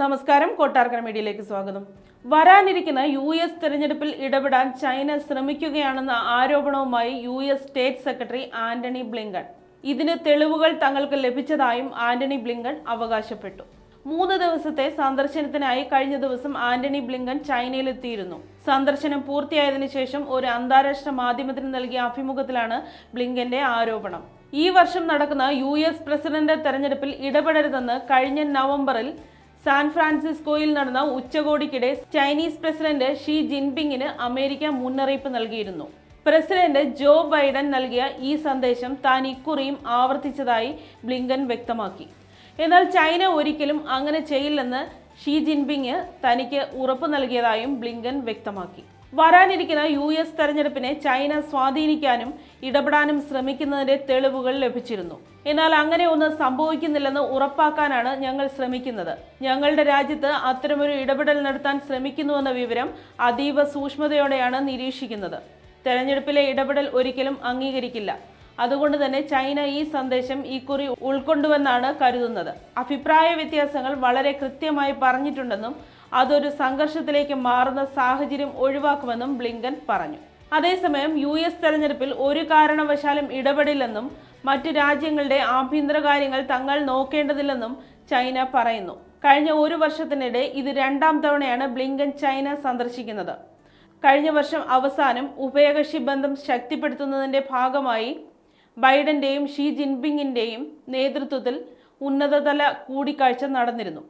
നമസ്കാരം, കൊട്ടാരക്കര മീഡിയയിലേക്ക് സ്വാഗതം. വരാനിരിക്കുന്ന US തെരഞ്ഞെടുപ്പിൽ ഇടപെടാൻ ചൈന ശ്രമിക്കുകയാണെന്ന ആരോപണവുമായി US state secretary Antony Blinken. ഇതിന് തെളിവുകൾ തങ്ങൾക്ക് ലഭിച്ചതായും ആന്റണി ബ്ലിങ്കൺ അവകാശപ്പെട്ടു. 3 ദിവസത്തെ സന്ദർശനത്തിനായി കഴിഞ്ഞ ദിവസം ആന്റണി ബ്ലിങ്കൺ ചൈനയിലെത്തിയിരുന്നു. സന്ദർശനം പൂർത്തിയായതിനു ശേഷം ഒരു അന്താരാഷ്ട്ര മാധ്യമത്തിന് നൽകിയ അഭിമുഖത്തിലാണ് ബ്ലിങ്കന്റെ ആരോപണം. ഈ വർഷം നടക്കുന്ന US പ്രസിഡന്റ് തെരഞ്ഞെടുപ്പിൽ ഇടപെടരുതെന്ന് കഴിഞ്ഞ നവംബറിൽ സാൻ ഫ്രാൻസിസ്കോയിൽ നടന്ന ഉച്ചകോടിക്കിടെ ചൈനീസ് പ്രസിഡന്റ് ഷീ ജിൻപിങ്ങിന് അമേരിക്ക മുന്നറിയിപ്പ് നൽകിയിരുന്നു. പ്രസിഡന്റ് ജോ ബൈഡൻ നൽകിയ ഈ സന്ദേശം താൻ ഇക്കുറിയും ആവർത്തിച്ചതായി ബ്ലിങ്കൻ വ്യക്തമാക്കി. എന്നാൽ ചൈന ഒരിക്കലും അങ്ങനെ ചെയ്യില്ലെന്ന് ഷീ ജിൻപിങ് തനിക്ക് ഉറപ്പ് നൽകിയതായും ബ്ലിങ്കൻ വ്യക്തമാക്കി. വരാനിരിക്കുന്ന US തെരഞ്ഞെടുപ്പിനെ ചൈന സ്വാധീനിക്കാനും ഇടപെടാനും ശ്രമിക്കുന്നതിന്റെ തെളിവുകൾ ലഭിച്ചിരുന്നു. എന്നാൽ അങ്ങനെ ഒന്നും സംഭവിക്കുന്നില്ലെന്ന് ഉറപ്പാക്കാനാണ് ഞങ്ങൾ ശ്രമിക്കുന്നത്. ഞങ്ങളുടെ രാജ്യത്ത് അത്തരമൊരു ഇടപെടൽ നടത്താൻ ശ്രമിക്കുന്നുവെന്ന വിവരം അതീവ സൂക്ഷ്മതയോടെയാണ് നിരീക്ഷിക്കുന്നത്. തെരഞ്ഞെടുപ്പിലെ ഇടപെടൽ ഒരിക്കലും അംഗീകരിക്കില്ല. അതുകൊണ്ട് തന്നെ ചൈന ഈ സന്ദേശം ഇക്കുറി ഉൾക്കൊണ്ടുവെന്നാണ് കരുതുന്നത്. അഭിപ്രായ വ്യത്യാസങ്ങൾ വളരെ കൃത്യമായി പറഞ്ഞിട്ടുണ്ടെന്നും അതൊരു സംഘർഷത്തിലേക്ക് മാറുന്ന സാഹചര്യം ഒഴിവാക്കുമെന്നും ബ്ലിങ്കൻ പറഞ്ഞു. അതേസമയം US തെരഞ്ഞെടുപ്പിൽ ഒരു കാരണവശാലും ഇടപെടില്ലെന്നും മറ്റു രാജ്യങ്ങളുടെ ആഭ്യന്തര കാര്യങ്ങൾ തങ്ങൾ നോക്കേണ്ടതില്ലെന്നും ചൈന പറയുന്നു. കഴിഞ്ഞ 1 വർഷത്തിനിടെ ഇത് 2ാം തവണയാണ് ബ്ലിങ്കൻ ചൈന സന്ദർശിക്കുന്നത്. കഴിഞ്ഞ വർഷം അവസാനം ഉഭയകക്ഷി ബന്ധം ശക്തിപ്പെടുത്തുന്നതിന്റെ ഭാഗമായി ബൈഡന്റെയും ഷീ ജിൻപിങ്ങിന്റെയും നേതൃത്വത്തിൽ ഉന്നതതല കൂടിക്കാഴ്ച നടന്നിരുന്നു.